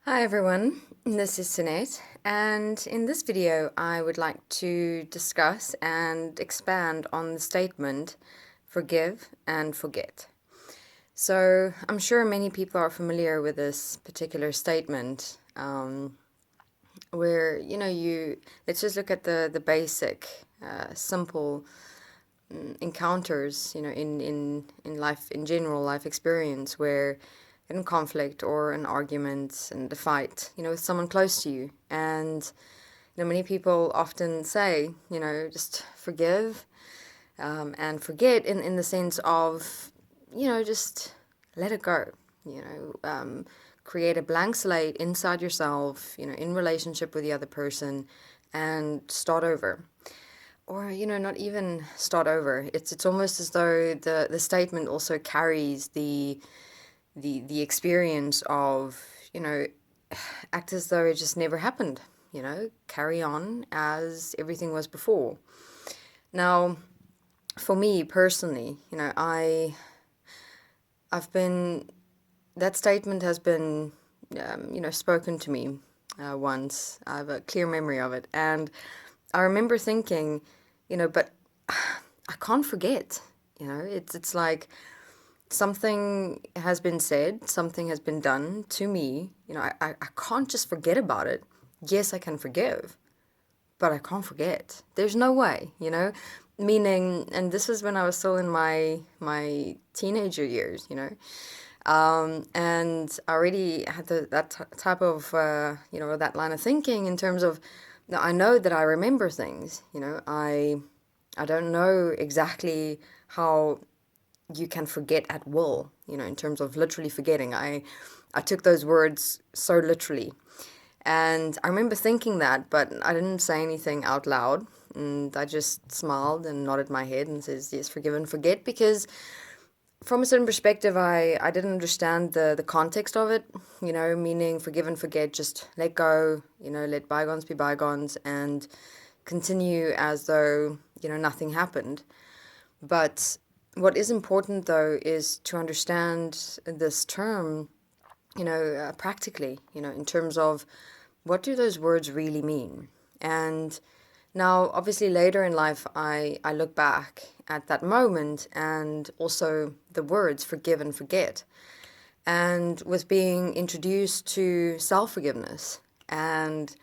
Hi everyone, this is Sinead, and in this video I would like to discuss and expand on the statement forgive and forget. So I'm sure many people are familiar with this particular statement, where let's just look at the basic, simple encounters, in life, in general life experience, where in conflict or an argument and a fight, with someone close to you. And, many people often say, just forgive and forget in the sense of, just let it go, create a blank slate inside yourself, in relationship with the other person and start over. Or, not even start over. It's almost as though the statement also carries the experience of, act as though it just never happened, carry on as everything was before. Now, for me personally, I've been, that statement has been, spoken to me once. I have a clear memory of it. And I remember thinking, but I can't forget, it's like, something has been said, something has been done to me, I can't just forget about it. Yes, I can forgive, but I can't forget. There's no way, meaning, and this was when I was still in my teenager years, and I already had that type of, that line of thinking in terms of, I know that I remember things, I don't know exactly how you can forget at will, in terms of literally forgetting. I took those words so literally. And I remember thinking that, but I didn't say anything out loud. And I just smiled and nodded my head and says, yes, forgive and forget, because from a certain perspective, I didn't understand the context of it, meaning forgive and forget, just let go, let bygones be bygones and continue as though, nothing happened. But what is important, though, is to understand this term, practically, in terms of what do those words really mean. And now, obviously, later in life, I look back at that moment and also the words forgive and forget. And with being introduced to self-forgiveness and,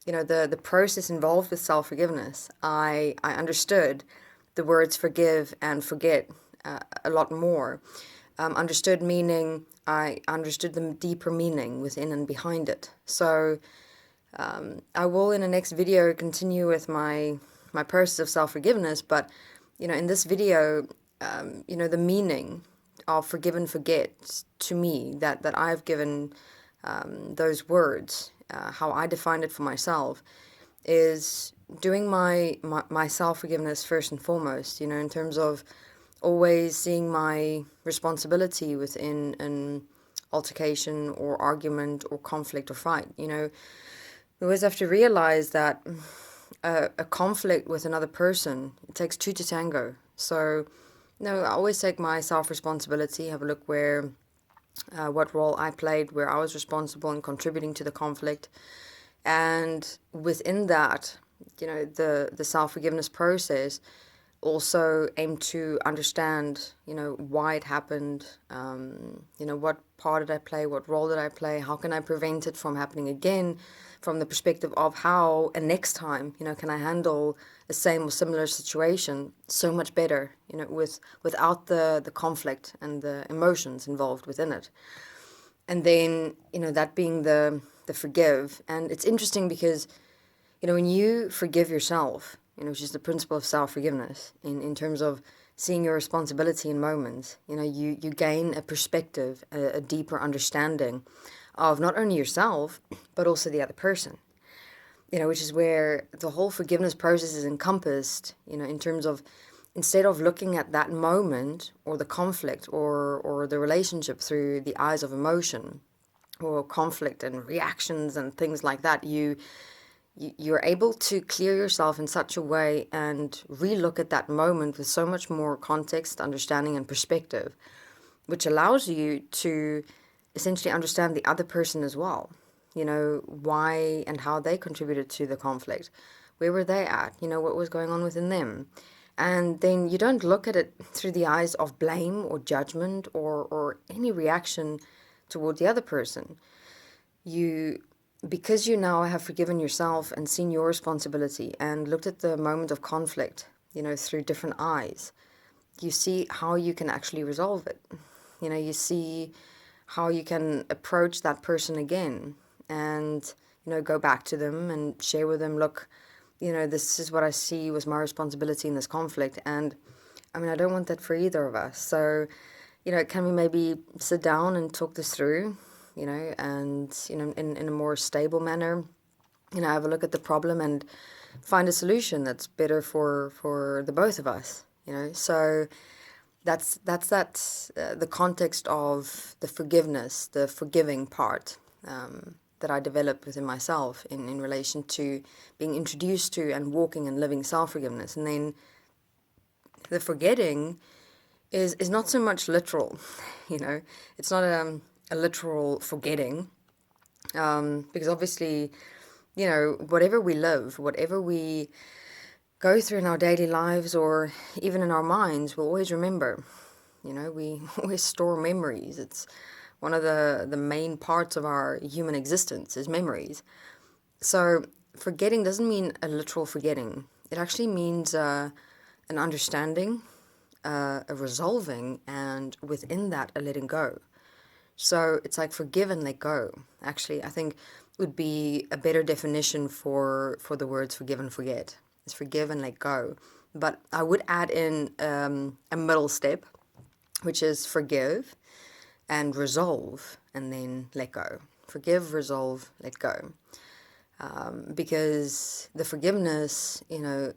the process involved with self-forgiveness, I understood the words forgive and forget a lot more. Understood meaning, I understood the deeper meaning within and behind it. So I will in the next video continue with my process of self-forgiveness, but in this video, the meaning of forgive and forget to me that I've given those words, how I defined it for myself, is doing my self-forgiveness first and foremost, in terms of always seeing my responsibility within an altercation or argument or conflict or fight. We always have to realize that a conflict with another person, it takes two to tango. So, I always take my self-responsibility, have a look where, what role I played, where I was responsible in contributing to the conflict. And within that, the self-forgiveness process also aim to understand, why it happened, what part did I play, what role did I play, how can I prevent it from happening again, from the perspective of how, and next time, can I handle the same or similar situation so much better, without the conflict and the emotions involved within it. And then, that being the forgive. And it's interesting because, when you forgive yourself, which is the principle of self-forgiveness, in terms of seeing your responsibility in moments, you gain a perspective, a deeper understanding of not only yourself, but also the other person, which is where the whole forgiveness process is encompassed, in terms of, instead of looking at that moment or the conflict or the relationship through the eyes of emotion or conflict and reactions and things like that, you're able to clear yourself in such a way and relook at that moment with so much more context, understanding, and perspective, which allows you to essentially understand the other person as well. why and how they contributed to the conflict. Where were they at? What was going on within them? And then you don't look at it through the eyes of blame or judgment or any reaction toward the other person. Because you now have forgiven yourself and seen your responsibility and looked at the moment of conflict, through different eyes, you see how you can actually resolve it. You see how you can approach that person again and, go back to them and share with them, look, this is what I see was my responsibility in this conflict. And I don't want that for either of us. So, can we maybe sit down and talk this through, and, in a more stable manner, have a look at the problem and find a solution that's better for the both of us, So that's the context of the forgiveness, the forgiving part, that I developed within myself in relation to being introduced to and walking and living self-forgiveness. And then the forgetting is not so much literal, it's not a literal forgetting, because obviously, whatever we live, whatever we go through in our daily lives or even in our minds, we'll always remember. We always store memories. It's one of the main parts of our human existence is memories. So forgetting doesn't mean a literal forgetting. It actually means an understanding, a resolving, and within that, a letting go. So it's like forgive and let go. Actually, I think would be a better definition for the words forgive and forget. It's forgive and let go. But I would add in a middle step, which is forgive and resolve, and then let go. Forgive, resolve, let go. Because the forgiveness,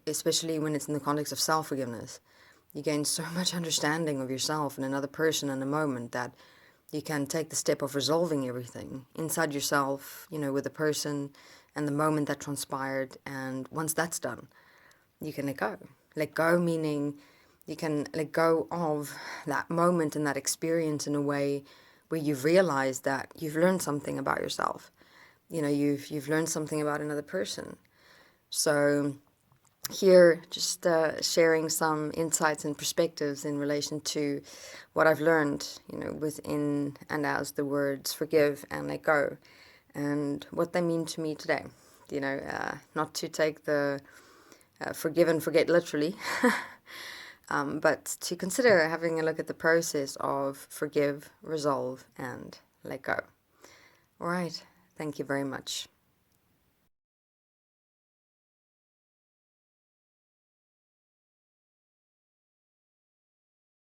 especially when it's in the context of self-forgiveness, you gain so much understanding of yourself and another person in a moment that you can take the step of resolving everything inside yourself, with the person and the moment that transpired. And once that's done, you can let go. Let go meaning you can let go of that moment and that experience in a way where you've realized that you've learned something about yourself. You've learned something about another person. So here, just sharing some insights and perspectives in relation to what I've learned, within and as the words forgive and let go, and what they mean to me today. Not to take the forgive and forget literally, but to consider having a look at the process of forgive, resolve, and let go. All right. Thank you very much.